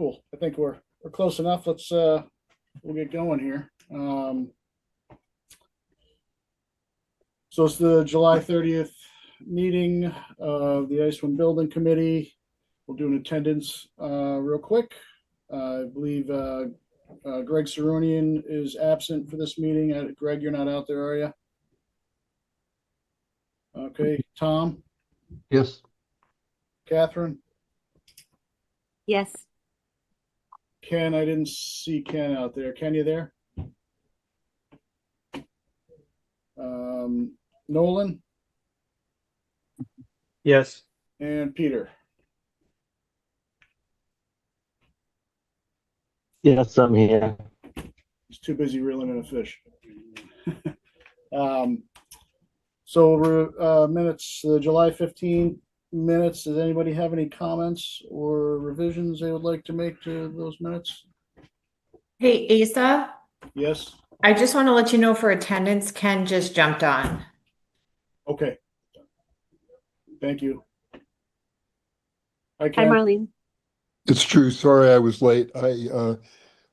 cool. I think we're close enough. Let's we'll get going here. So it's the July 30th meeting of the ISWM Building Committee. We'll do an attendance real quick. I believe Greg Sarunian is absent for this meeting. Greg, you're not out there, are you? Okay. Tom? Yes. Catherine? Yes. Ken, I didn't see Ken out there. Ken, you there? Nolan? Yes. And Peter? Yes, I'm here. He's too busy reeling in a fish. So minutes, July 15 minutes. Does anybody have any comments or revisions they would like to make to those minutes? Hey, Asa, Yes? I just want to let you know for attendance, Ken just jumped on. Okay. Thank you. Hi, Hi, Ken. Marlene. It's true. Sorry I was late. I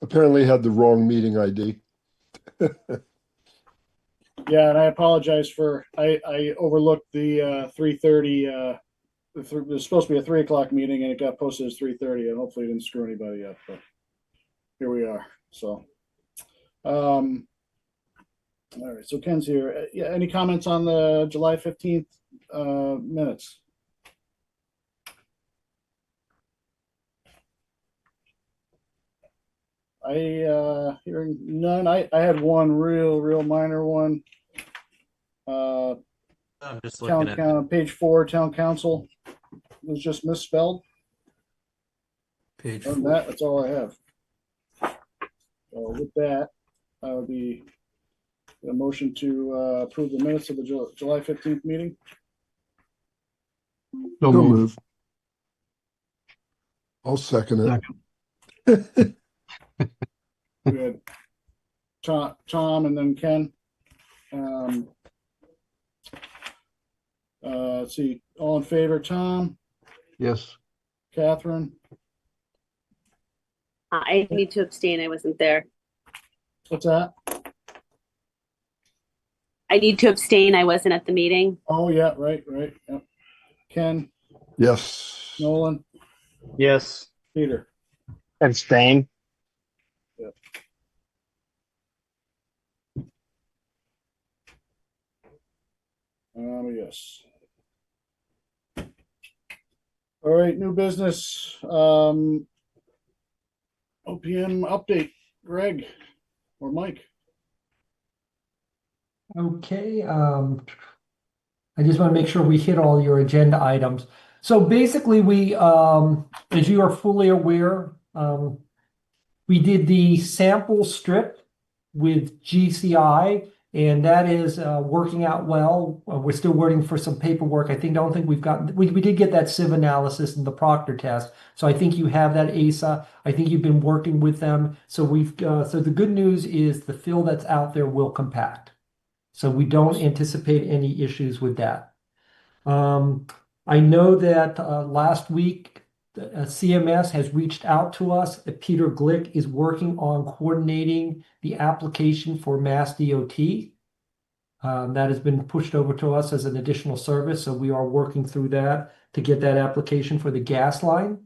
apparently had the wrong meeting ID. Yeah, and I apologize for I overlooked the 3:30. There's supposed to be a 3 o'clock meeting, and it got posted as 3:30, and hopefully it didn't screw anybody up. But here we are. So, all right. So Ken's here. Yeah. Any comments on the July 15th minutes? Hearing none. I had one real minor one. I'm just looking at Page 4, town council was just misspelled. page Other than 4. that's all I have. So with that, I'll be a motion to approve the minutes of the July 15th meeting. So So moved. move. I'll second it. Second. We had Tom and then Ken. Let's see, all in favor, Tom, Yes. Catherine, I need to abstain. I wasn't there. what's that? I need to abstain. I wasn't at the meeting. Oh, yeah, right. Yep. Ken, Yes. Nolan, Yes. Peter. Abstain. Yes. All right, new business. OPM update, Greg or Mike. Okay, I just want to make sure we hit all your agenda items. So basically, we, as you are fully aware, we did the sample strip with GCI, and that is working out well. We're still waiting for some paperwork. Don't think we've gotten, we did get that sieve analysis and the Proctor test. So I think you have that, ASA. I think you've been working with them. So so the good news is the fill that's out there will compact. So we don't anticipate any issues with that. I know that last week, CMS has reached out to us. Peter Glick is working on coordinating the application for Mass DOT. That has been pushed over to us as an additional service. So we are working through that to get that application for the gas line.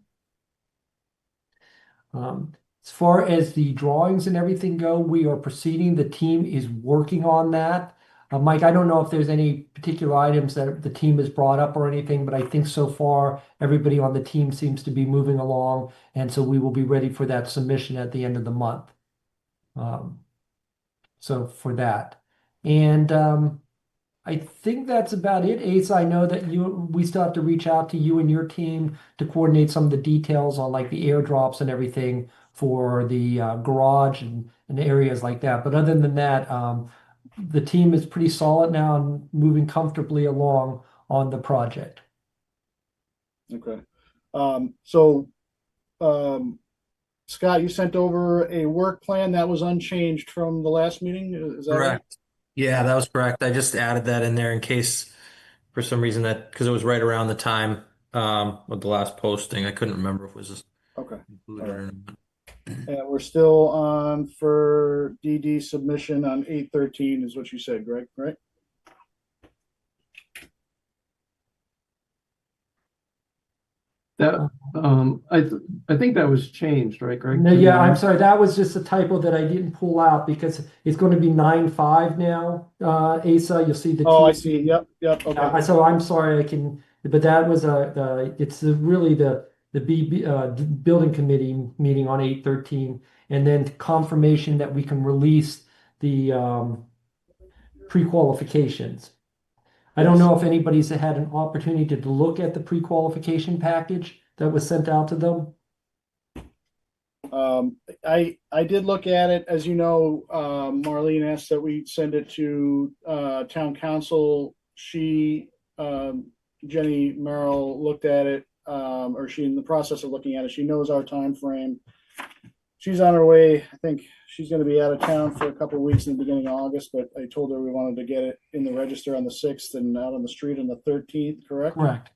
As far as the drawings and everything go, we are proceeding. The team is working on that. Mike, I don't know if there's any particular items that the team has brought up or anything, but I think so far everybody on the team seems to be moving along, and so we will be ready for that submission at the end of the month. So for that, and I think that's about it. Ace, I know that we still have to reach out to you and your team to coordinate some of the details on like the airdrops and everything for the garage and areas like that. But other than that, the team is pretty solid now and moving comfortably along on the project. Okay. Scott, you sent over a work plan that was unchanged from the last meeting. Is that right? Correct. Yeah, that was correct. I just added that in there in case for some reason because it was right around the time with the last posting. I couldn't remember if it was Okay. included Believe it or not. And we're still on for DD submission on 8/13 is what you said, Greg, right? That, I think that was changed, right, Greg? No, To yeah, I'm 9? sorry. That was just a typo that I didn't pull out because it's going to be 9/5 now. Asa, you'll see the Oh, I T. see. Yep, okay. So I'm sorry, but that was really the building committee meeting on 8/13, and then confirmation that we can release the pre-qualifications. I don't know if anybody's had an opportunity to look at the pre-qualification package that was sent out to them. I did look at it. As you know, Marlene asked that we send it to town council. She, Jenny Merrill, looked at it, or she in the process of looking at it. She knows our time frame. She's on her way. I think she's going to be out of town for a couple of weeks in the beginning of August, but I told her we wanted to get it in the register on the 6th and out on the street on the 13th, correct? Correct.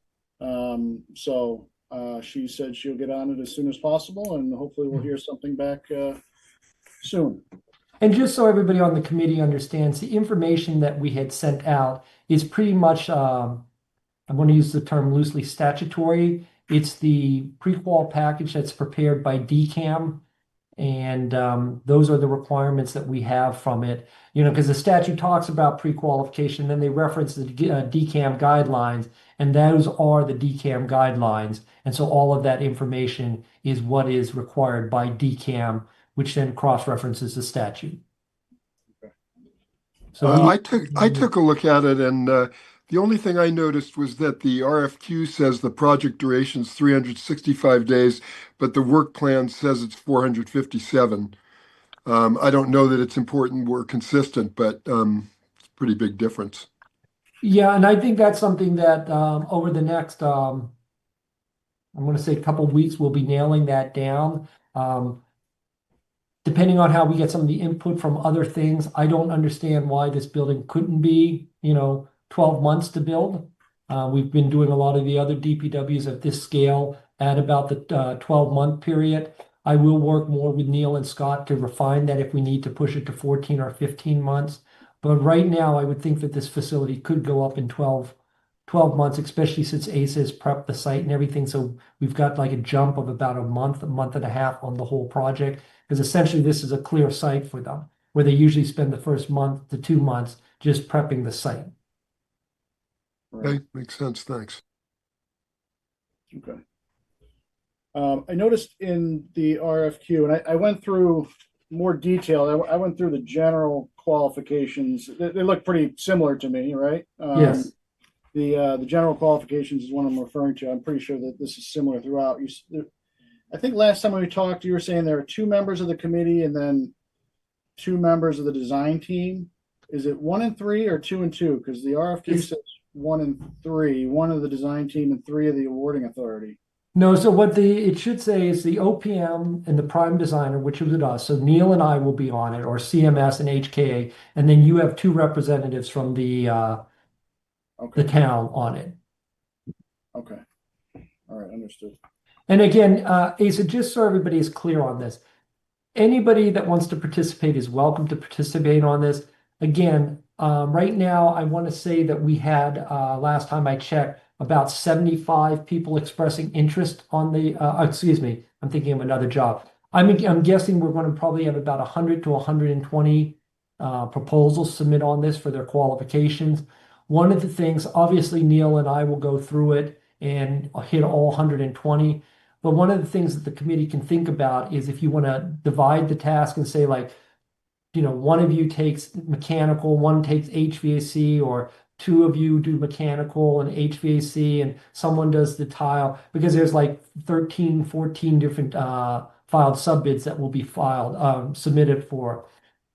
So she said she'll get on it as soon as possible, and hopefully we'll hear something back soon. And just so everybody on the committee understands, the information that we had sent out is pretty much, I'm going to use the term loosely, statutory. It's the pre-qual package that's prepared by DCAM. And those are the requirements that we have from it, because the statute talks about pre-qualification, then they reference the DCAM guidelines, and those are the DCAM guidelines. And so all of that information is what is required by DCAM, which then cross-references the statute. So I took a look at it, and the only thing I noticed was that the RFQ says the project duration is 365 days, but the work plan says it's 457. I don't know that it's important we're consistent, but it's a pretty big difference. Yeah, and I think that's something that over the next, I'm going to say a couple of weeks, we'll be nailing that down. Depending on how we get some of the input from other things, I don't understand why this building couldn't be, 12 months to build. We've been doing a lot of the other DPWs at this scale at about the 12-month period. I will work more with Neil and Scott to refine that if we need to push it to 14 or 15 months. But right now, I would think that this facility could go up in 12 months, especially since ACE has prepped the site and everything. So we've got like a jump of about a month and a half on the whole project, because essentially this is a clear site for them, where they usually spend the first month to 2 months just prepping the site. Okay, makes sense. Thanks. Okay. I noticed in the RFQ, and I went through more detail. I went through the general qualifications. They look pretty similar to me, right? Yes. The general qualifications is what I'm referring to. I'm pretty sure that this is similar throughout. I think last time we talked, you were saying there are 2 members of the committee and then 2 members of the design team. Is it 1 and 3 or 2 and 2? Because the RFQ says 1 and 3, 1 of the design team and 3 of the awarding authority. No, so what it should say is the OPM and the prime designer, which is us. So Neil and I will be on it, or CMS and HKA, and then you have 2 representatives from the town on it. Okay. All right, understood. And again, Asa, just so everybody is clear on this, anybody that wants to participate is welcome to participate on this. Again, right now, I want to say that we had, last time I checked, about 75 people expressing interest on the, excuse me, I'm thinking of another job. I'm guessing we're going to probably have about 100 to 120 proposals submit on this for their qualifications. One of the things, obviously, Neil and I will go through it and hit all 120. But one of the things that the committee can think about is if you want to divide the task and say, like, one of you takes mechanical, one takes HVAC, or 2 of you do mechanical and HVAC, and someone does the tile, because there's like 13, 14 different filed subbids that will be submitted for.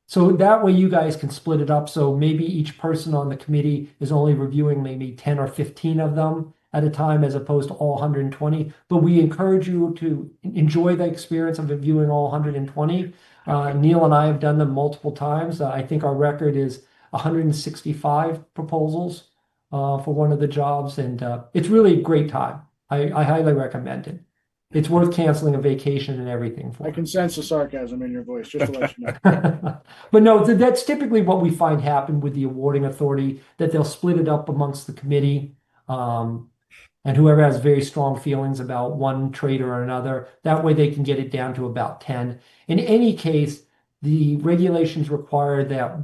So that way you guys can split it up. So maybe each person on the committee is only reviewing maybe 10 or 15 of them at a time, as opposed to all 120. But we encourage you to enjoy the experience of reviewing all 120. Neil and I have done them multiple times. I think our record is 165 proposals for one of the jobs, and it's really a great time. I highly recommend it. it's worth canceling a vacation and everything for. I can sense the sarcasm in your voice, just to let you know. But no, that's typically what we find happen with the awarding authority, that they'll split it up amongst the committee. And whoever has very strong feelings about one trade or another, that way they can get it down to about 10. In any case, the regulations require that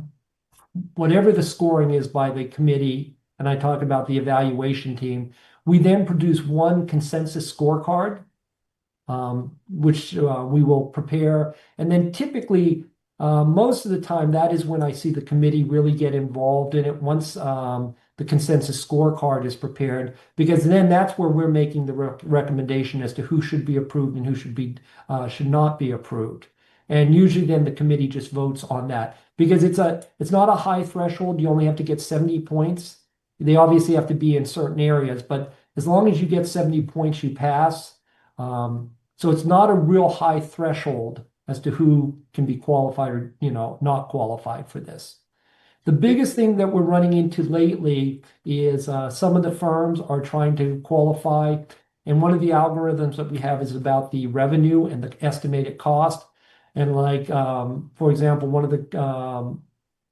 whatever the scoring is by the committee, and I talk about the evaluation team, we then produce one consensus scorecard, which we will prepare. And then typically, most of the time, that is when I see the committee really get involved in it once the consensus scorecard is prepared, because then that's where we're making the recommendation as to who should be approved and who should not be approved. And usually then the committee just votes on that, because it's not a high threshold. You only have to get 70 points. They obviously have to be in certain areas, but as long as you get 70 points, you pass. So it's not a real high threshold as to who can be qualified or, not qualified for this. The biggest thing that we're running into lately is some of the firms are trying to qualify. And one of the algorithms that we have is about the revenue and the estimated cost. And for example, one of the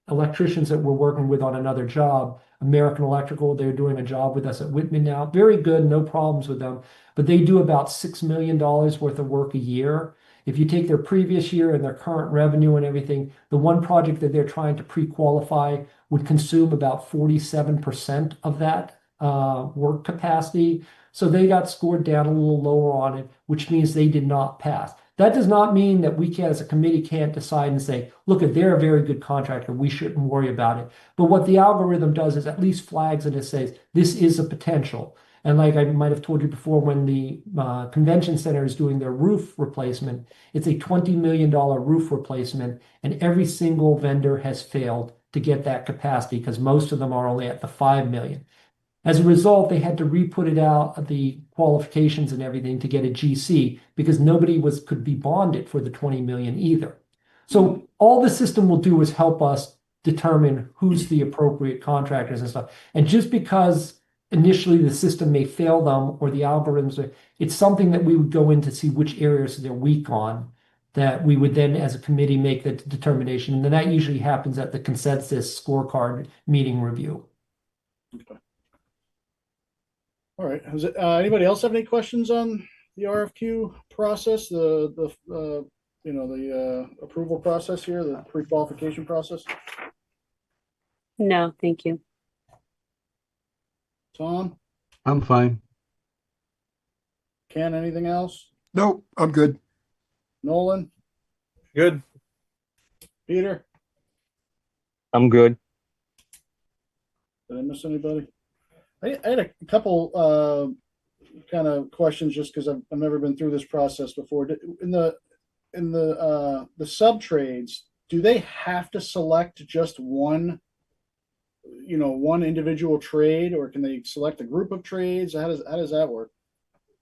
electricians that we're working with on another job, American Electrical, they're doing a job with us at Whitman now. Very good, no problems with them. But they do about $6 million worth of work a year. If you take their previous year and their current revenue and everything, the one project that they're trying to pre-qualify would consume about 47% of that work capacity. So they got scored down a little lower on it, which means they did not pass. That does not mean that we can, as a committee, can't decide and say, look, if they're a very good contractor, we shouldn't worry about it. But what the algorithm does is at least flags it and says, this is a potential. And like I might have told you before, when the convention center is doing their roof replacement, it's a $20 million roof replacement, and every single vendor has failed to get that capacity because most of them are only at the 5 million. As a result, they had to re-put it out, the qualifications and everything, to get a GC because nobody could be bonded for the 20 million either. So all the system will do is help us determine who's the appropriate contractors and stuff. And just because initially the system may fail them or the algorithms, it's something that we would go in to see which areas they're weak on, that we would then as a committee make the determination. And then that usually happens at the consensus scorecard meeting review. Okay. All right. Anybody else have any questions on the RFQ process, the approval process here, the pre-qualification process? No, thank you. Tom, I'm fine. Ken, anything else? Nope, I'm good. Nolan, Good. Peter, I'm good. did I miss anybody? I had a couple kind of questions just because I've never been through this process before. In the sub trades, do they have to select just one individual trade, or can they select a group of trades? How does that work?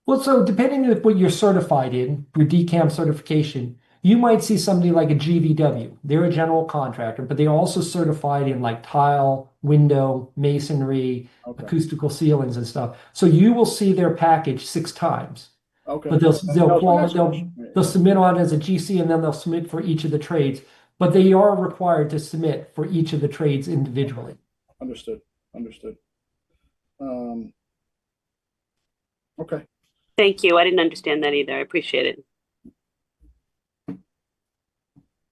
Well, so depending on what you're certified in, your DCAM certification, you might see somebody like a GVW. They're a general contractor, but they're also certified in like tile, window, masonry, Okay. acoustical ceilings and stuff. So you will see their package 6 times. Okay. But That was my next question. they'll submit on as a GC, and then they'll submit for each of the trades. But they are required to submit for each of the trades individually. Understood. Okay. Thank you. I didn't understand that either. I appreciate it.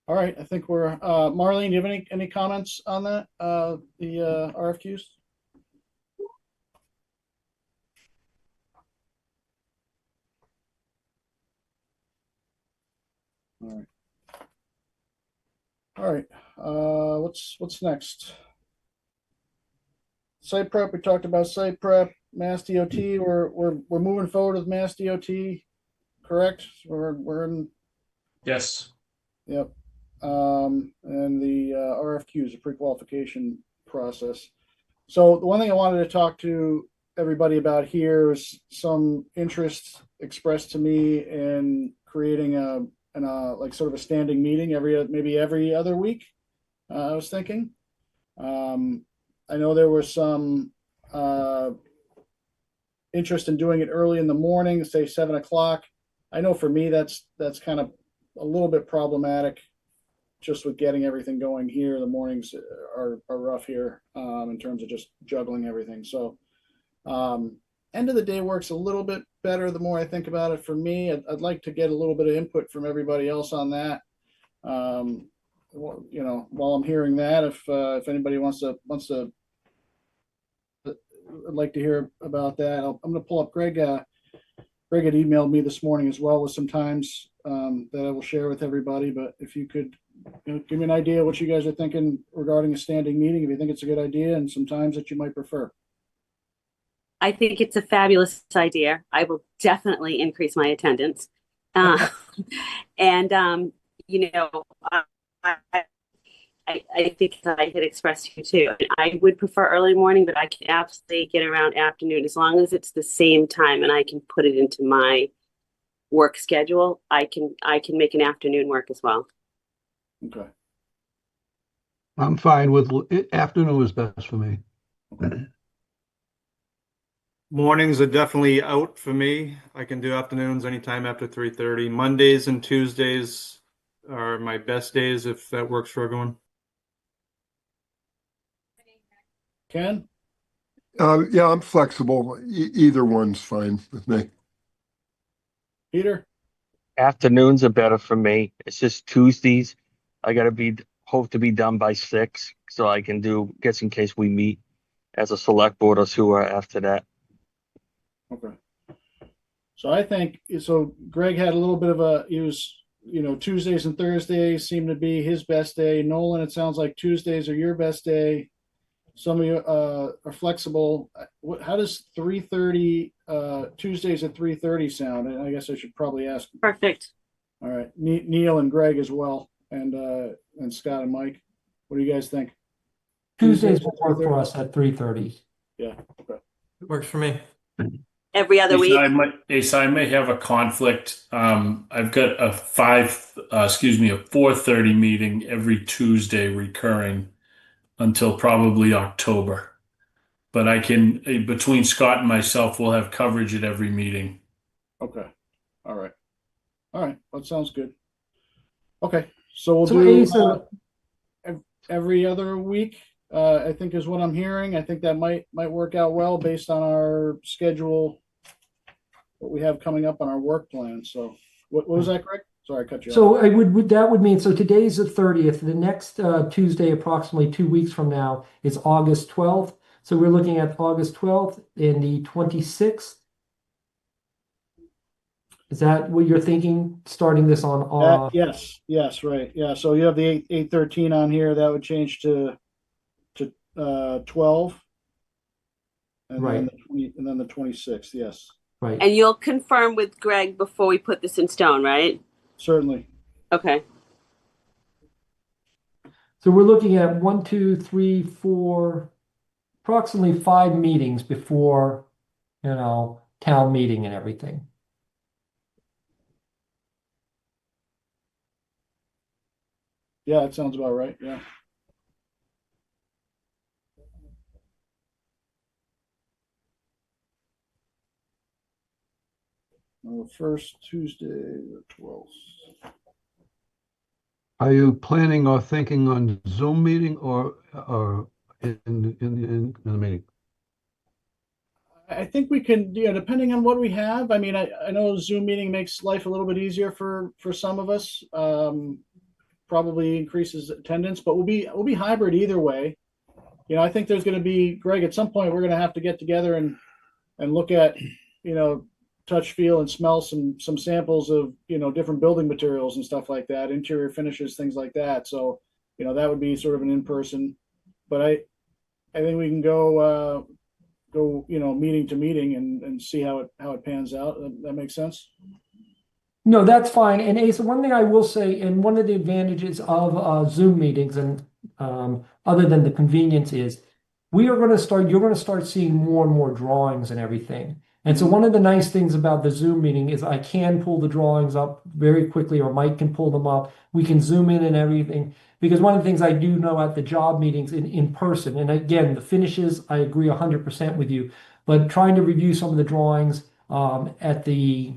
All right. I think we're Marlene, do you have any comments on that? The RFQs? All right. What's next? Site prep. We talked about site prep. Mass DOT. We're moving forward with Mass DOT. Correct. We're in. Yes. Yep. And the RFQs, the pre-qualification process. So the one thing I wanted to talk to everybody about here is some interest expressed to me in creating like sort of a standing meeting maybe every other week. I was thinking. I know there was some interest in doing it early in the morning, say 7 o'clock. I know for me, that's kind of a little bit problematic just with getting everything going here. The mornings are rough here, in terms of just juggling everything. So, end of the day works a little bit better the more I think about it. For me, I'd like to get a little bit of input from everybody else on that. Well, while I'm hearing that, if anybody wants to, I'd like to hear about that. I'm going to pull up Greg. Greg had emailed me this morning as well with some times, that I will share with everybody. But if you could, give me an idea what you guys are thinking regarding a standing meeting, if you think it's a good idea, and some times that you might prefer. I think it's a fabulous idea. I will definitely increase my attendance. And, I, I think I had expressed to you too. I would prefer early morning, but I can absolutely get around afternoon as long as it's the same time and I can put it into my work schedule. I can make an afternoon work as well. Okay. I'm fine with afternoon is best for me. Mornings are definitely out for me. I can do afternoons anytime after 3:30. Mondays and Tuesdays are my best days if that works for everyone. Ken? Yeah, I'm flexible. Either one's fine with me. Peter? Afternoons are better for me. It's just Tuesdays. I gotta hope to be done by 6 so I can get in case we meet as a select board or two after that. Okay. So I think, so Greg had a little bit of he was, Tuesdays and Thursdays seem to be his best day. Nolan, it sounds like Tuesdays are your best day. Some of you are flexible. How does 3:30, Tuesdays at 3:30 sound? And I guess I should probably ask. Perfect. All right, Neil and Greg as well, and Scott and Mike. What do you guys think? Tuesdays will work for us at 3:30. Yeah. Okay. Works for me. Every other week. I may have a conflict. I've got a 4:30 meeting every Tuesday recurring until probably October. But I can, between Scott and myself, we'll have coverage at every meeting. Okay. All right. That sounds good. Okay. So we'll So do Asa, every other week, I think is what I'm hearing. I think that might work out well based on our schedule, what we have coming up on our work plan. So what was that, Greg? Sorry, I cut you off. so that would mean, so today's the 30th. The next Tuesday, approximately 2 weeks from now, is August 12th. So we're looking at August 12th and the 26th. Is that what you're thinking, starting this on? Yes, right. Yeah, so you have the 8/13 on here. That would change to 12. And Right. then the 26th, yes. Right. And you'll confirm with Greg before we put this in stone, right? Certainly. Okay. So we're looking at 1, 2, 3, 4, approximately 5 meetings before, town meeting and everything. Yeah, that sounds about right. Yeah. The first Tuesday, the 12th. Are you planning or thinking on Zoom meeting or in the meeting? I think we can, depending on what we have. I mean, I know Zoom meeting makes life a little bit easier for some of us. Probably increases attendance, but we'll be hybrid either way. I think there's going to be, Greg, at some point we're going to have to get together and look at, touch, feel, and smell some samples of different building materials and stuff like that, interior finishes, things like that. So that would be sort of an in-person. But I think we can go meeting to meeting and see how it pans out. That makes sense. No, that's fine. And Asa, one thing I will say, and one of the advantages of Zoom meetings, and other than the convenience, is you're going to start seeing more and more drawings and everything. And so one of the nice things about the Zoom meeting is I can pull the drawings up very quickly, or Mike can pull them up. We can zoom in and everything. Because one of the things I do know at the job meetings in person, and again, the finishes, I agree 100% with you, but trying to review some of the drawings at the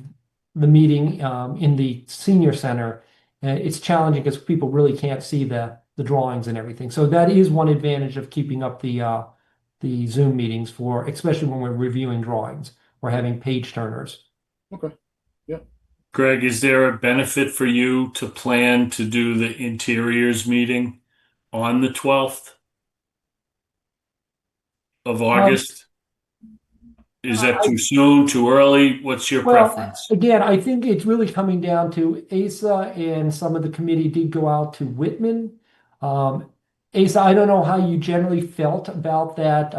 the meeting in the senior center, it's challenging because people really can't see the drawings and everything. So that is one advantage of keeping up the Zoom meetings for, especially when we're reviewing drawings or having page turners. Okay. Greg, is there a benefit for you to plan to do the interiors meeting on the 12th of August? Is that too soon, too early? What's your Well, preference? again, I think it's really coming down to Asa and some of the committee did go out to Whitman. Asa, I don't know how you generally felt about that,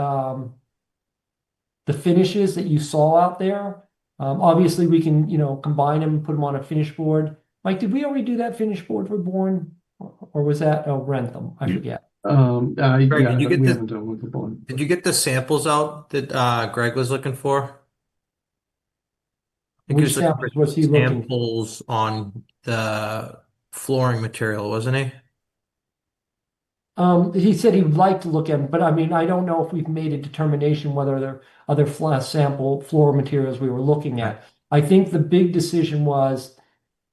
the finishes that you saw out there. Obviously, we can, combine them and put them on a finish board. Mike, did we already do that finish board for Bourne? Or was that Rentham? I forget. Greg, Yeah, did you get we the- haven't done with the bond. Did you get the samples out that Greg was looking for? I think he Which was looking for samples was he looking for? samples on the flooring material, wasn't he? He said he would like to look at them, but I mean, I don't know if we've made a determination whether there are other sample floor materials we were looking at. I think the big decision was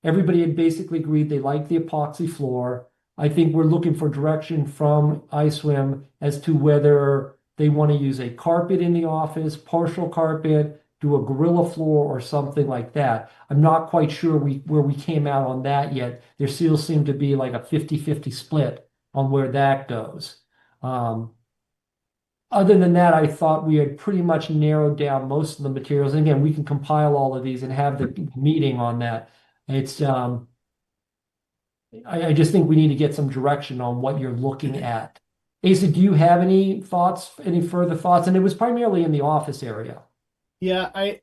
everybody had basically agreed they liked the epoxy floor. I think we're looking for direction from ISWM as to whether they want to use a carpet in the office, partial carpet, do a gorilla floor or something like that. I'm not quite sure where we came out on that yet. There still seemed to be like a 50-50 split on where that goes. Other than that, I thought we had pretty much narrowed down most of the materials. And again, we can compile all of these and have the meeting on that. It's I just think we need to get some direction on what you're looking at. Asa, do you have any thoughts, any further thoughts? And it was primarily in the office area. Yeah, I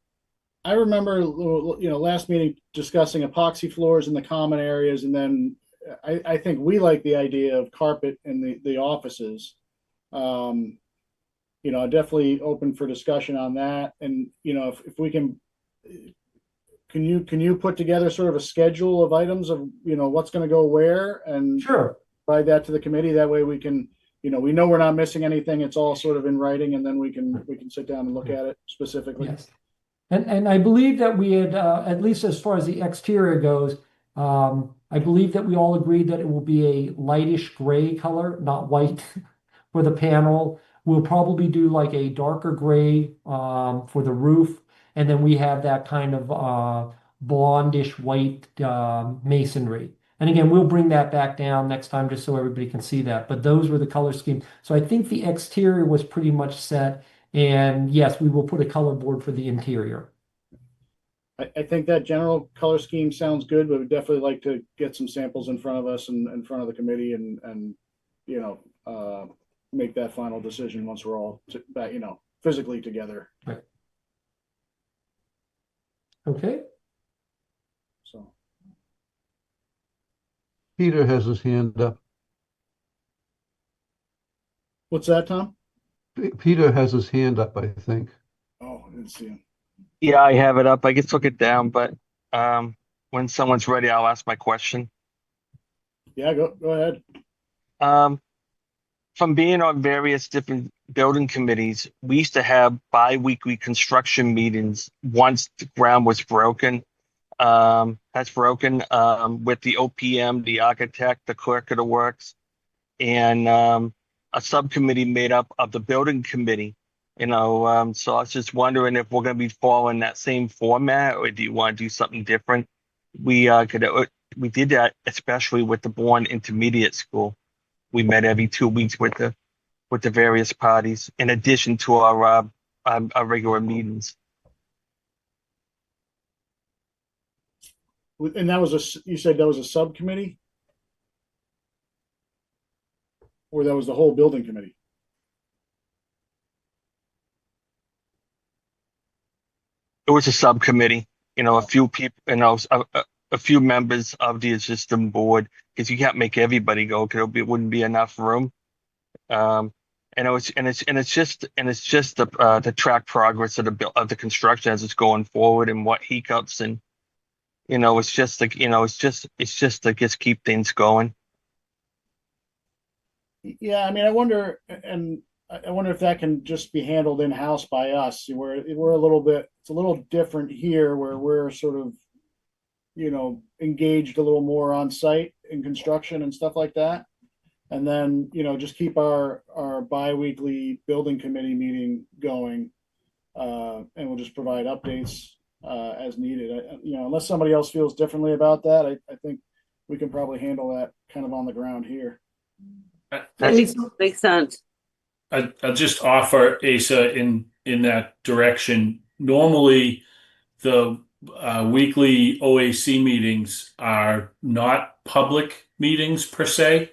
remember, last meeting discussing epoxy floors in the common areas, and then I think we like the idea of carpet in the offices. Definitely open for discussion on that. And, if we can you put together sort of a schedule of items of, what's going to go where and Sure. provide that to the committee? That way we can, we know we're not missing anything. It's all sort of in writing, and then we can sit down and look at it specifically. Yes. And I believe that we had, at least as far as the exterior goes, I believe that we all agreed that it will be a lightish gray color, not white, for the panel. We'll probably do like a darker gray for the roof. And then we have that kind of blondish white masonry. And again, we'll bring that back down next time just so everybody can see that. But those were the color scheme. So I think the exterior was pretty much set. And yes, we will put a color board for the interior. I think that general color scheme sounds good, but we'd definitely like to get some samples in front of us and in front of the committee and make that final decision once we're all physically together. Right. Okay. So Peter has his hand up. what's that, Tom? Peter has his hand up, I think. Oh, I didn't see him. Yeah, I have it up. I just took it down, but when someone's ready, I'll ask my question. Yeah, go ahead. From being on various different building committees, we used to have bi-weekly construction meetings once the ground was broken. That's broken with the OPM, the architect, the clerk of the works, and a subcommittee made up of the building committee. So I was just wondering if we're going to be following that same format, or do you want to do something different? We did that especially with the Bourne Intermediate School. We met every 2 weeks with the various parties, in addition to our regular meetings. And you said that was a subcommittee? Or that was the whole building committee? It was a subcommittee, a few people, a few members of the existing board, because you can't make everybody go because it wouldn't be enough room. It's just to track progress of the construction as it's going forward and what hiccups, and it's just to just keep things going. Yeah, I mean, I wonder if that can just be handled in-house by us. It's a little different here where we're sort of engaged a little more on site in construction and stuff like that. And then, just keep our bi-weekly building committee meeting going. And we'll just provide updates as needed. Unless somebody else feels differently about that, I think we can probably handle that kind of on the ground here. That makes sense. I'll just offer Asa in that direction. Normally, the weekly OAC meetings are not public meetings per se.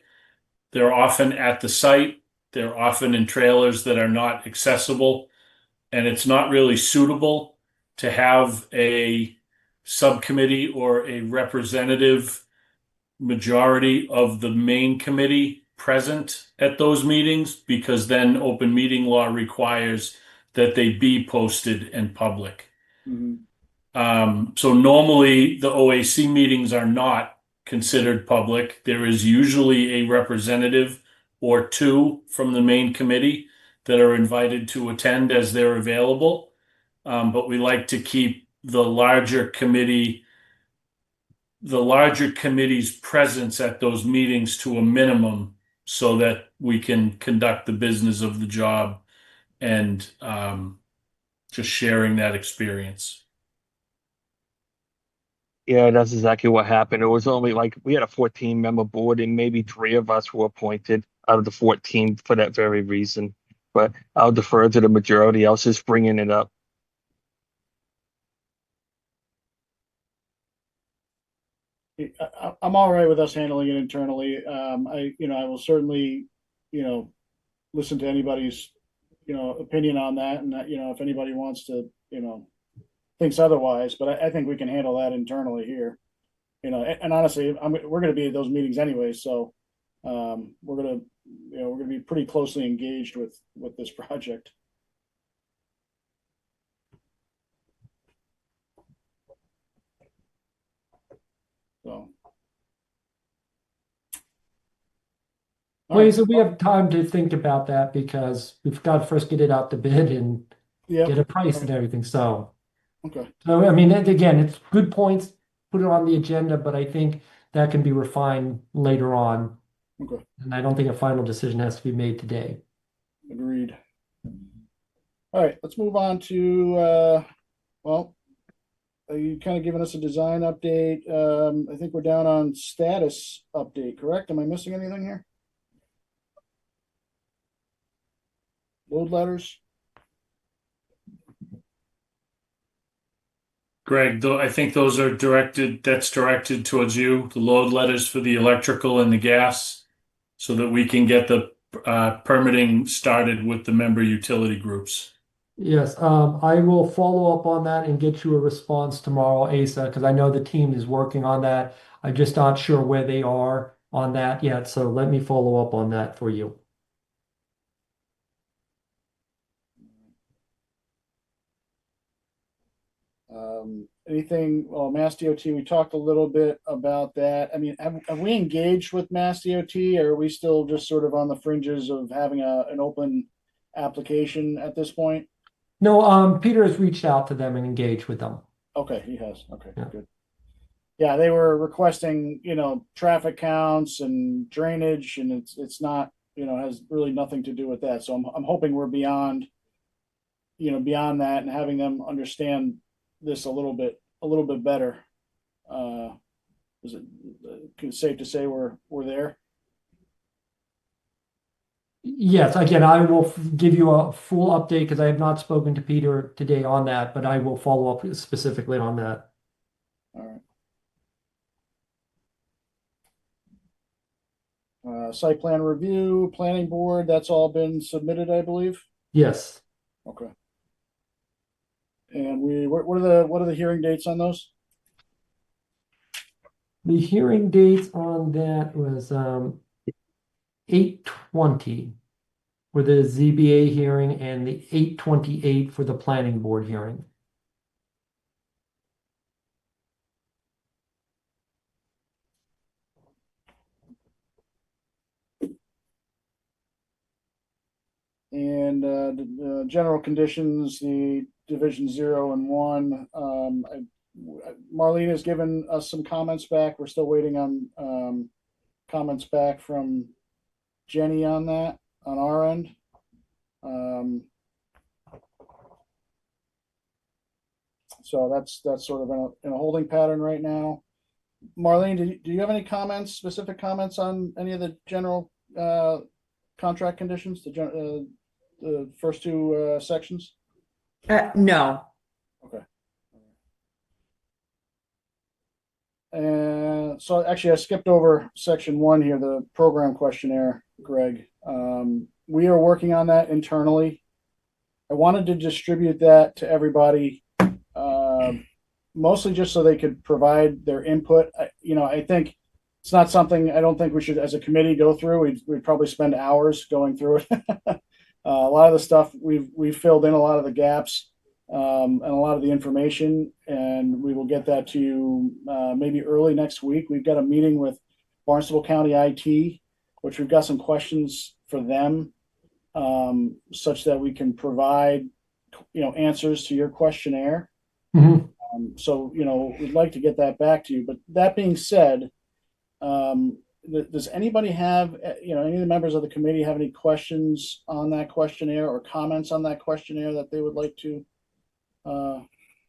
They're often at the site. They're often in trailers that are not accessible, and it's not really suitable to have a subcommittee or a representative majority of the main committee present at those meetings, because then open meeting law requires that they be posted and public. So normally the OAC meetings are not considered public. There is usually a representative or two from the main committee that are invited to attend as they're available. But we like to keep the larger committee's presence at those meetings to a minimum so that we can conduct the business of the job and just sharing that experience. Yeah, that's exactly what happened. It was only like we had a 14-member board and maybe 3 of us were appointed out of the 14 for that very reason. But I'll defer to the majority. I was just bringing it up. I'm all right with us handling it internally. I will certainly, listen to anybody's, opinion on that, and that, if anybody wants to, thinks otherwise. But I think we can handle that internally here. And honestly, we're going to be at those meetings anyway, so we're going to be pretty closely engaged with this project. So. Well, so we have time to think about that because we've got to first get it out to bid and get a price and everything. So, okay. So, I mean, and again, it's good points, put it on the agenda, but I think that can be refined later on. Okay. And I don't think a final decision has to be made today. Agreed. All right, let's move on to, you kind of giving us a design update. I think we're down on status update, correct? Am I missing anything here? Load letters? Greg, I think those are that's directed towards you, the load letters for the electrical and the gas, so that we can get the permitting started with the member utility groups. Yes, I will follow up on that and get you a response tomorrow, Asa, because I know the team is working on that. I'm just not sure where they are on that yet, so let me follow up on that for you. Anything, Mass DOT, we talked a little bit about that. I mean, have we engaged with Mass DOT, or are we still just sort of on the fringes of having an open application at this point? No, Peter has reached out to them and engaged with them. Okay, he has. Okay, Yeah. good. Yeah, they were requesting, traffic counts and drainage, and it's not, has really nothing to do with that. So I'm hoping we're beyond that and having them understand this a little bit better. Is it safe to say we're there? Yes, again, I will give you a full update because I have not spoken to Peter today on that, but I will follow up specifically on that. All right. Site plan review, planning board, that's all been submitted, I believe. Yes. Okay. And what are the hearing dates on those? The hearing dates on that was 8/20 for the ZBA hearing and the 8/28 for the planning board hearing. And the general conditions, the division 0 and 1. Marlene has given us some comments back. We're still waiting on comments back from Jenny on that on our end. So that's sort of in a holding pattern right now. Marlene, do you have any comments, specific comments on any of the general contract conditions, the first two sections? No. Okay. And so actually I skipped over section 1 here, the program questionnaire, Greg. We are working on that internally. I wanted to distribute that to everybody, mostly just so they could provide their input. I think it's not something I don't think we should, as a committee, go through. We'd probably spend hours going through it. A lot of the stuff we've filled in a lot of the gaps and a lot of the information, and we will get that to you maybe early next week. We've got a meeting with Barnstable County IT, which we've got some questions for them, such that we can provide answers to your questionnaire. Mm-hmm. So we'd like to get that back to you. But that being said, does anybody have any of the members of the committee have any questions on that questionnaire or comments on that questionnaire that they would like to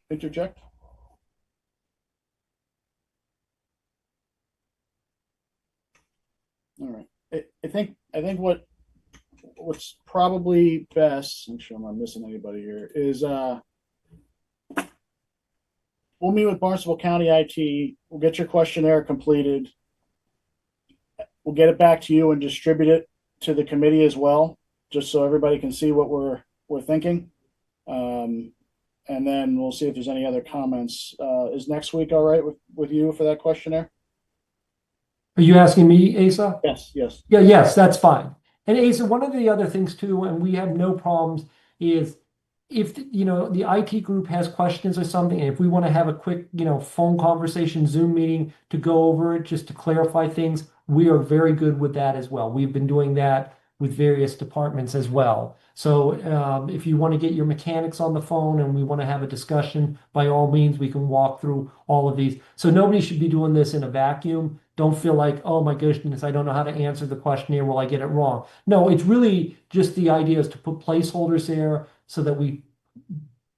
interject? All right. I think what's probably best, make sure I'm not missing anybody here, is we'll meet with Barnstable County IT. We'll get your questionnaire completed. We'll get it back to you and distribute it to the committee as well, just so everybody can see what we're thinking. And then we'll see if there's any other comments. Is next week all right with you for that questionnaire? Are you asking me, Asa? Yes. Yeah, yes, that's fine. And Asa, one of the other things too, and we have no problems, is if the IT group has questions or something, and if we want to have a quick phone conversation, Zoom meeting to go over it just to clarify things, we are very good with that as well. We've been doing that with various departments as well. So if you want to get your mechanics on the phone and we want to have a discussion, by all means, we can walk through all of these. So nobody should be doing this in a vacuum. Don't feel like, oh my goodness, I don't know how to answer the questionnaire. Will I get it wrong? No, it's really just the idea is to put placeholders there so that we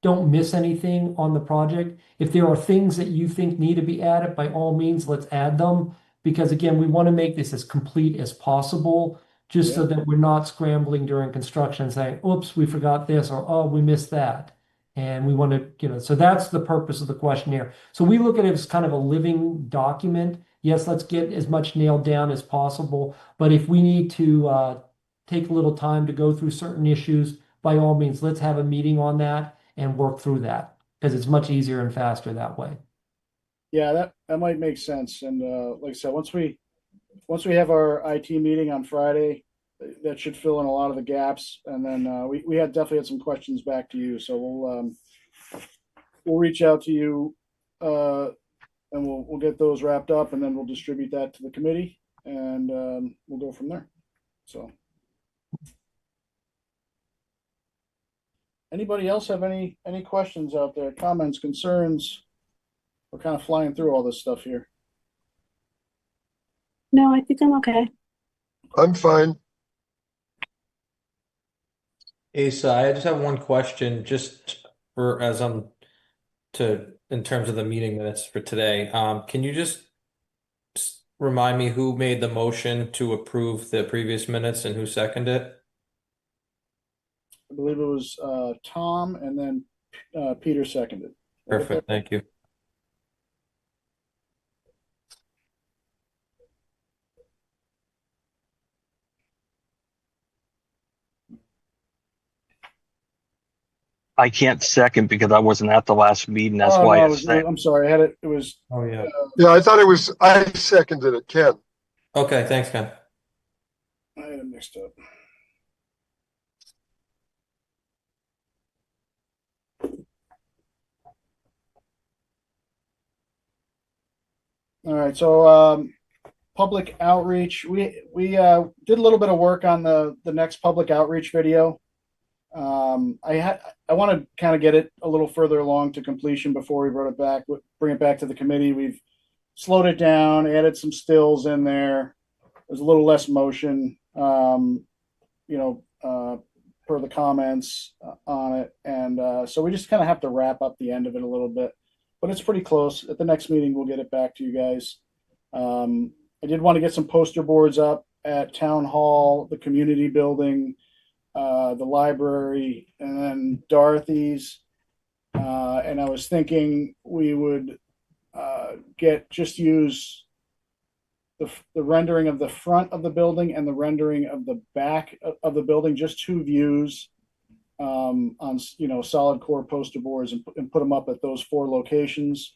don't miss anything on the project. If there are things that you think need to be added, by all means, let's add them. Because again, we want to make this as complete as possible, just so that we're not scrambling during construction saying, oops, we forgot this, or oh, we missed that. And we want to, so that's the purpose of the questionnaire. So we look at it as kind of a living document. Yes, let's get as much nailed down as possible. But if we need to take a little time to go through certain issues, by all means, let's have a meeting on that and work through that, because it's much easier and faster that way. Yeah, that might make sense. And like I said, once we have our IT meeting on Friday, that should fill in a lot of the gaps. And then we definitely had some questions back to you. So we'll reach out to you and we'll get those wrapped up, and then we'll distribute that to the committee, and we'll go from there. So anybody else have any questions out there, comments, concerns? We're kind of flying through all this stuff here. No, I think I'm okay. I'm fine. Asa, I just have one question, just for in terms of the meeting minutes for today. Can you just remind me who made the motion to approve the previous minutes and who seconded it? I believe it was Tom, and then Peter seconded. Perfect, thank you. I can't second because I wasn't at the last meeting. That's Oh, why no, I said. I'm sorry. I had it. It was. Oh, yeah. Yeah, I seconded it, Ken. Okay, thanks, Ken. I had it mixed up. All right. So public outreach. We did a little bit of work on the next public outreach video. I want to kind of get it a little further along to completion before we bring it back to the committee. We've slowed it down, added some stills in there. There's a little less motion, per the comments on it. And so we just kind of have to wrap up the end of it a little bit, but it's pretty close. At the next meeting, we'll get it back to you guys. I did want to get some poster boards up at Town Hall, the community building, the library, and then Dorothy's. And I was thinking we would use the rendering of the front of the building and the rendering of the back of the building, just two views on solid core poster boards, and put them up at those 4 locations.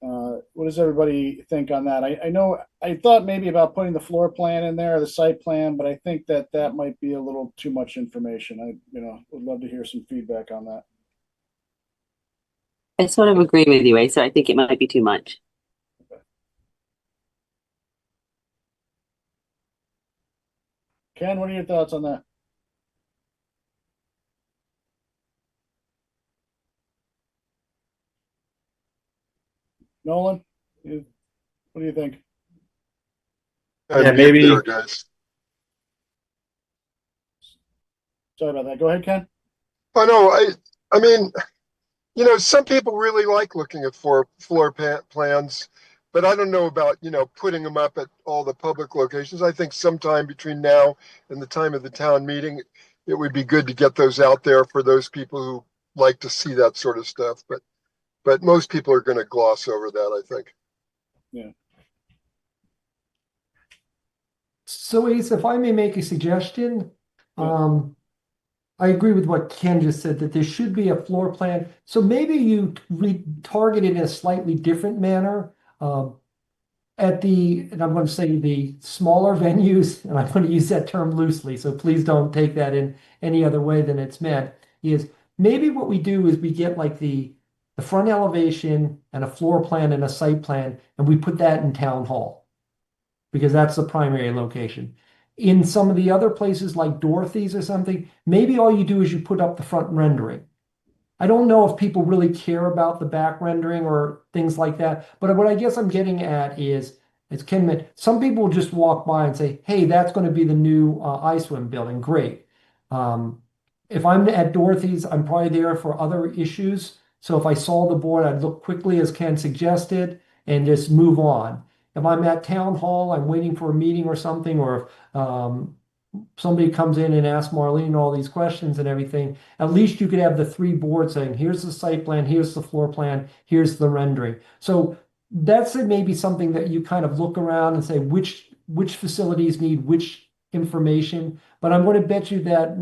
What does everybody think on that? I know I thought maybe about putting the floor plan in there, or the site plan, but I think that might be a little too much information. I would love to hear some feedback on that. I sort of agree with you, Asa. I think it might be too much. Ken, what are your thoughts on that? Nolan, what do you think? Yeah, maybe- there, guys. Sorry about that. Go ahead, Ken. Oh no, I mean, some people really like looking at floor plans, but I don't know about, putting them up at all the public locations. I think sometime between now and the time of the town meeting, it would be good to get those out there for those people who like to see that sort of stuff. But most people are going to gloss over that, I think. Yeah. So Ace, if I may make a suggestion, I agree with what Ken just said, that there should be a floor plan. So maybe you target it in a slightly different manner. And I'm going to say the smaller venues, and I'm going to use that term loosely, so please don't take that in any other way than it's meant, is maybe what we do is we get like the front elevation and a floor plan and a site plan, and we put that in Town Hall, because that's the primary location. In some of the other places like Dorothy's or something, maybe all you do is you put up the front rendering. I don't know if people really care about the back rendering or things like that, but what I guess I'm getting at is, as Ken meant, some people will just walk by and say, hey, that's going to be the new ISWM building. Great. If I'm at Dorothy's, I'm probably there for other issues. So if I saw the board, I'd look quickly, as Ken suggested, and just move on. If I'm at Town Hall, I'm waiting for a meeting or something, or somebody comes in and asks Marlene all these questions and everything, at least you could have the 3 boards saying, here's the site plan, here's the floor plan, here's the rendering. So that's maybe something that you kind of look around and say which facilities need which information. But I'm going to bet you that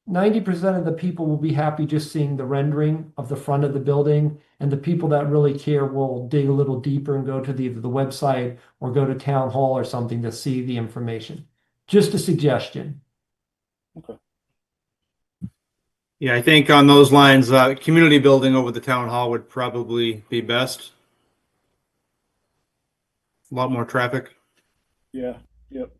90% of the people will be happy just seeing the rendering of the front of the building, and the people that really care will dig a little deeper and go to either the website or go to Town Hall or something to see the information. Just a suggestion. Okay. Yeah, I think on those lines, community building over the town hall would probably be best. A lot more traffic. Yeah. Yep.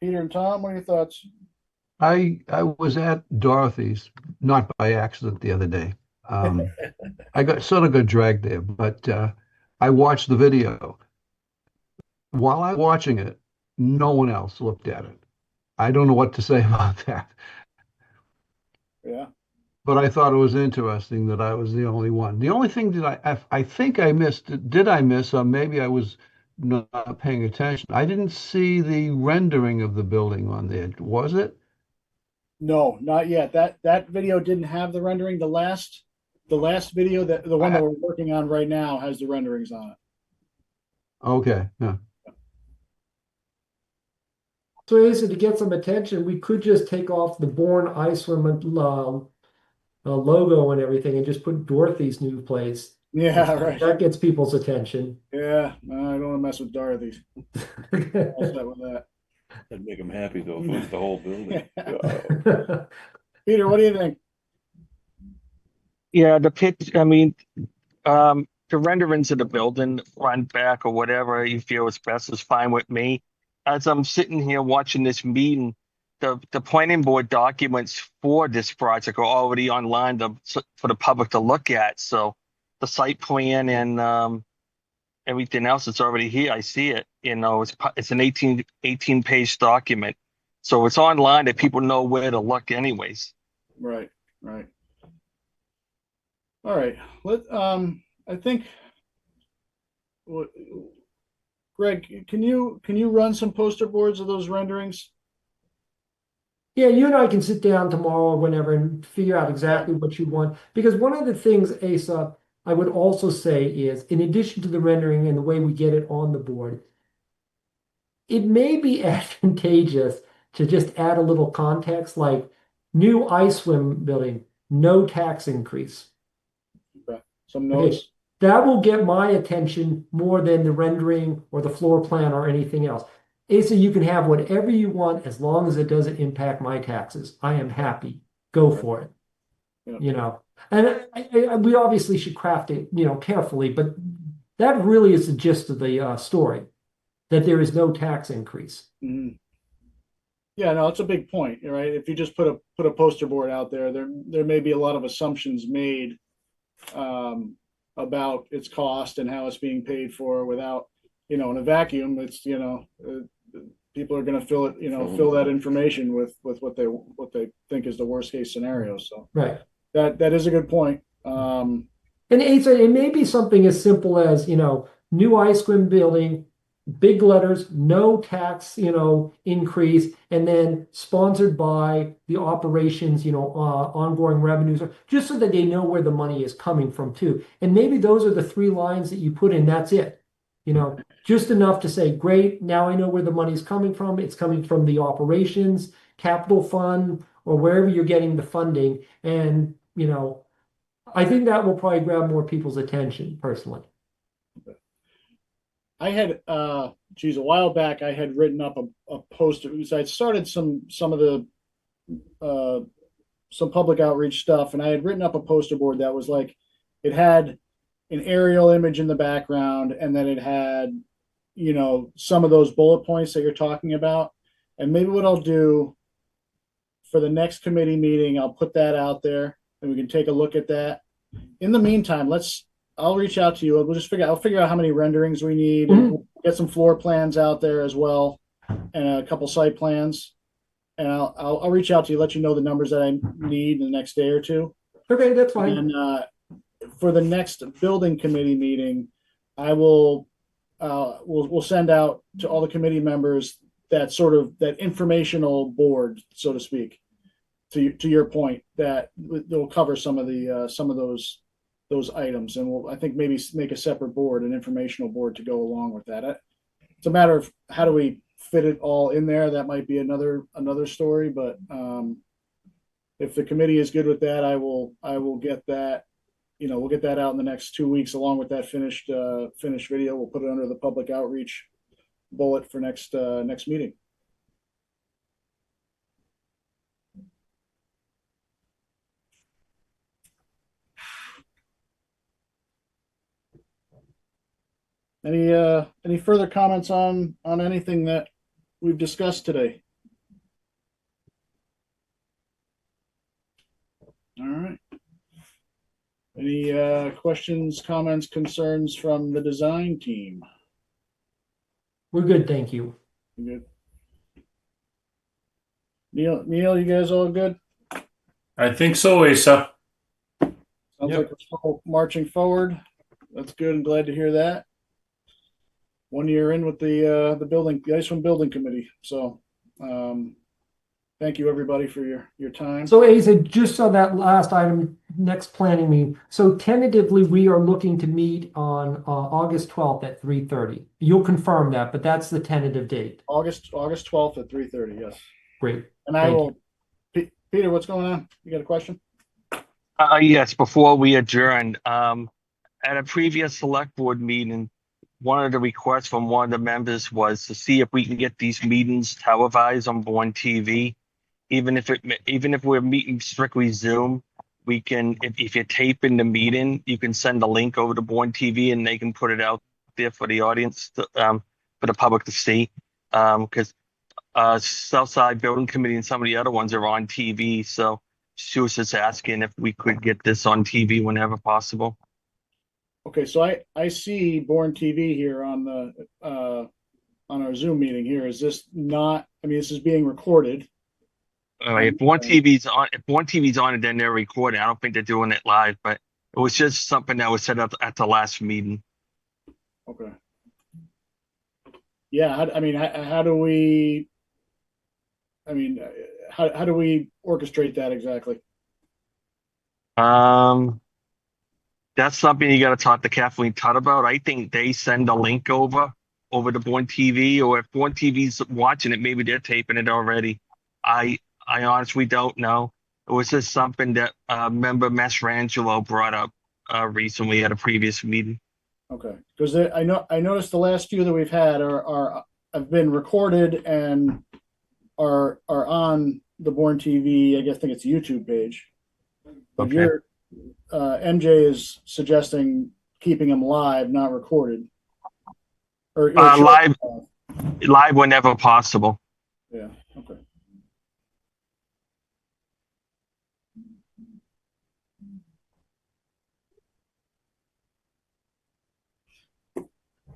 Peter and Tom, what are your thoughts? I was at Dorothy's, not by accident the other day. I got dragged there, but I watched the video. While I was watching it, no one else looked at it. I don't know what to say about that. Yeah. But I thought it was interesting that I was the only one. The only thing that I think I missed, did I miss, or maybe I was not paying attention. I didn't see the rendering of the building on there. Was it? No, not yet. That video didn't have the rendering. The last video, the one that we're working on right now, has the renderings on it. Okay. Yeah. So Asa, to get some attention, we could just take off the Bourne ISWM logo and everything and just put Dorothy's new place. Yeah, right. That gets people's attention. Yeah, no, I don't want to mess with Dorothy's. All set with that. That'd make them happy though, if it was the whole building. Peter, what do you think? Yeah, the pitch, I mean, the renderings of the building, front, back, or whatever you feel is best is fine with me. as I'm sitting here watching this meeting, the planning board documents for this project are already online for the public to look at. So the site plan and everything else is already here. I see it. It's an 18 page document. So it's online that people know where to look anyways. Right, right. All right. I think what Greg, can you run some poster boards of those renderings? Yeah, you and I can sit down tomorrow or whenever and figure out exactly what you want. Because one of the things, Asa, I would also say is, in addition to the rendering and the way we get it on the board, it may be advantageous to just add a little context, like new ISWM building, no tax increase. Okay. Some notes. Okay, that will get my attention more than the rendering or the floor plan or anything else. Asa, you can have whatever you want as long as it doesn't impact my taxes. I am happy. Go for it. Yeah. And we obviously should craft it, carefully, but that really is the gist of the story, that there is no tax increase. Mhm. Yeah, no, it's a big point, right? If you just put a poster board out there, there may be a lot of assumptions made about its cost and how it's being paid for without, in a vacuum. It's people are going to fill that information with what they think is the worst case scenario. So Right. That is a good point. And Asa, it may be something as simple as, new ice cream building, big letters, no tax, increase, and then sponsored by the operations, ongoing revenues, just so that they know where the money is coming from too. And maybe those are the 3 lines that you put in, that's it. Just enough to say, great, now I know where the money's coming from. It's coming from the operations, capital fund, or wherever you're getting the funding. And, I think that will probably grab more people's attention personally. I had a while back I had written up a poster because I'd started some of the some public outreach stuff, and I had written up a poster board that was like, it had an aerial image in the background, and then it had some of those bullet points that you're talking about. And maybe what I'll do for the next committee meeting, I'll put that out there and we can take a look at that. In the meantime, I'll reach out to you. I'll figure out how many renderings we need and get some floor plans out there as well, and a couple site plans. And I'll reach out to you, let you know the numbers that I need in the next day or two. Okay, that's fine. And for the next building committee meeting, I will we'll send out to all the committee members that informational board, so to speak. To your point, that they'll cover some of those items, and I think maybe make a separate board, an informational board, to go along with that. It's a matter of how do we fit it all in there. That might be another story, but if the committee is good with that, I will get that. We'll get that out in the next 2 weeks, along with that finished video. We'll put it under the public outreach bullet for next meeting. Any further comments on anything that we've discussed today? All right. Any questions, comments, concerns from the design team? We're good, thank you. Good. Neil, you guys all good? I think so, Asa. Sounds like we're still marching forward. That's good. I'm glad to hear that. 1 year in with the ISWM building committee. So thank you everybody for your time. So Asa, just on that last item, next planning meeting. So tentatively, we are looking to meet on August 12th at 3:30. You'll confirm that, but that's the tentative date. August 12th at 3:30. Yes. Great. And I will. Peter, what's going on? You got a question? Yes. Before we adjourn, at a previous select board meeting, one of the requests from one of the members was to see if we can get these meetings televised on Bourne TV. Even if we're meeting strictly Zoom, we can, if you're taping the meeting, you can send a link over to Bourne TV and they can put it out there for the audience, for the public to see. Because Southside Building Committee and some of the other ones are on TV. So she was just asking if we could get this on TV whenever possible. Okay, so I see Bourne TV here on the on our Zoom meeting here. Is this not? I mean, this is being recorded. If one TV's on, it, then they're recording. I don't think they're doing it live, but it was just something that was set up at the last meeting. Okay. Yeah, I mean, how do we? I mean, how do we orchestrate that exactly? That's something you got to talk to Kathleen Tutt about. I think they send a link over to Born TV, or if Born TV's watching it, maybe they're taping it already. I honestly don't know. It was just something that member Mastrangelo brought up recently at a previous meeting. Okay, because I noticed the last few that we've had have been recorded and are on the Born TV. I guess think it's a YouTube page. But Okay. MJ is suggesting keeping them live, not recorded. Or live whenever possible. Yeah. Okay.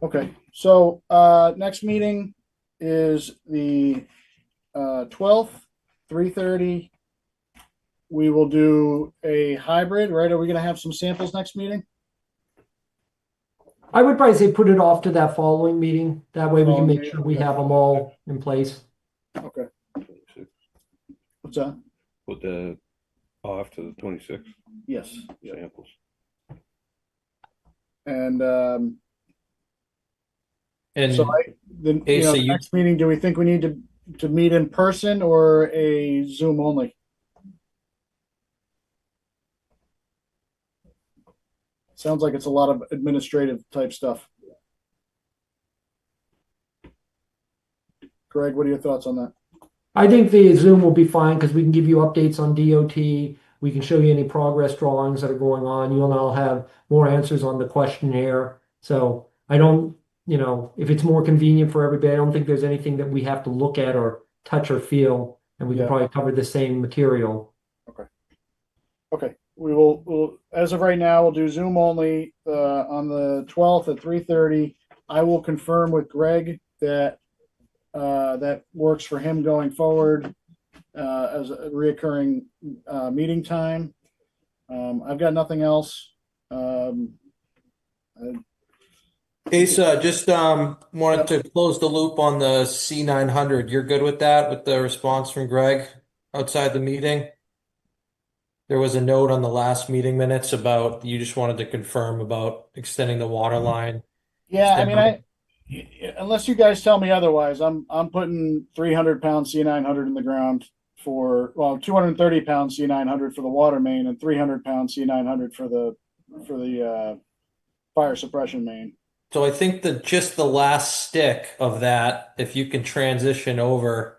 Okay. So next meeting is the 12th, 3:30. We will do a hybrid, right? Are we going to have some samples next meeting? I would probably say put it off to that following meeting. That way we can make Following sure we meeting, have them all in place. Okay. What's that? Put the off to the 26th Yes. samples. And And so the Asa, next meeting, do we think we need to meet in person or a Zoom only? Sounds like it's a lot of administrative type stuff. Greg, what are your thoughts on that? I think the Zoom will be fine because we can give you updates on DOT. We can show you any progress drawings that are going on. You'll now have more answers on the questionnaire. So I don't, if it's more convenient for everybody, I don't think there's anything that we have to look at or touch or feel, and we can probably cover the same material. Okay. We'll as of right now, we'll do Zoom only on the 12th at 3:30. I will confirm with Greg that that works for him going forward as a reoccurring meeting time. I've got nothing else. Asa, just wanted to close the loop on the C900. You're good with that, with the response from Greg outside the meeting? There was a note on the last meeting minutes about you just wanted to confirm about extending the water line. Yeah, I mean, unless you guys tell me otherwise, I'm putting 300-pound C900 in the ground for 230-pound C900 for the water main and 300-pound C900 for the fire suppression main. So I think that just the last stick of that, if you can transition over,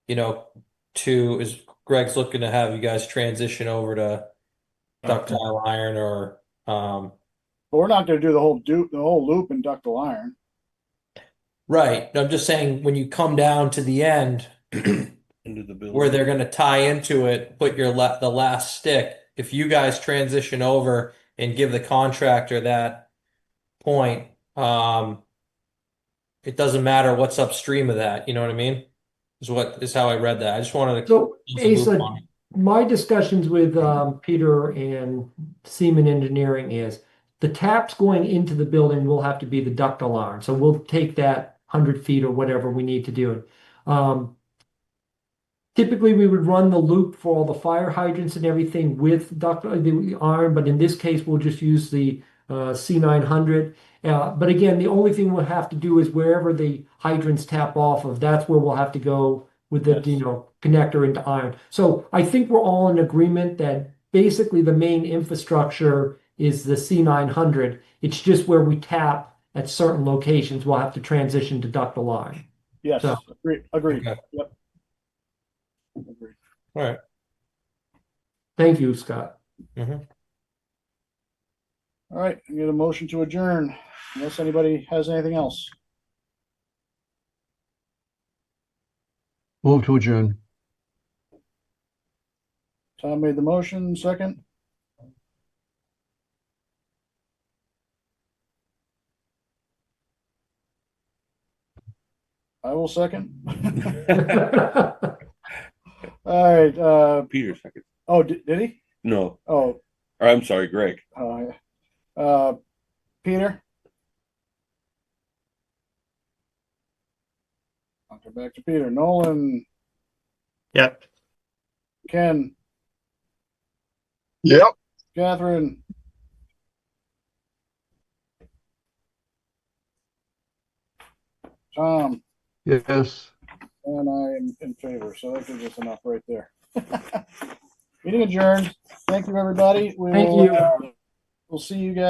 to is Greg's looking to have you guys transition over to ductile iron or But we're not going to do the whole loop in ductile iron. right. I'm just saying when you come down to the end Into the building. where they're going to tie into it, put your the last stick. If you guys transition over and give the contractor that point, it doesn't matter what's upstream of that. You know what I mean? Is how I read that. I just wanted to So, close the loop Asa, on it. my discussions with Peter and Seaman Engineering is the taps going into the building will have to be the ductile iron. So we'll take that 100 feet or whatever we need to do. Typically, we would run the loop for all the fire hydrants and everything with the iron, but in this case, we'll just use the C900. But again, the only thing we'll have to do is wherever the hydrants tap off of, that's where we'll have to go with the connector into iron. So I think we're all in agreement that basically the main infrastructure is the C900. It's just where we tap at certain locations, we'll have to transition to ductile iron. Yes, So, agreed. Okay. Yep. Agreed. All right. thank you, Scott. Mhm. All right, I get a motion to adjourn unless anybody has anything else. Move to adjourn. Tom made the motion, second. I will second. All right. Peter second. Oh, did he? No, Oh, or I'm sorry, Greg. Peter. I'll go back to Peter. Nolan, Yep. Ken, Yep. Catherine, Tom, Yes. and I am in favor. So that gives us enough right there. Meeting adjourned. Thank you, everybody. Thank you. We'll see you guys.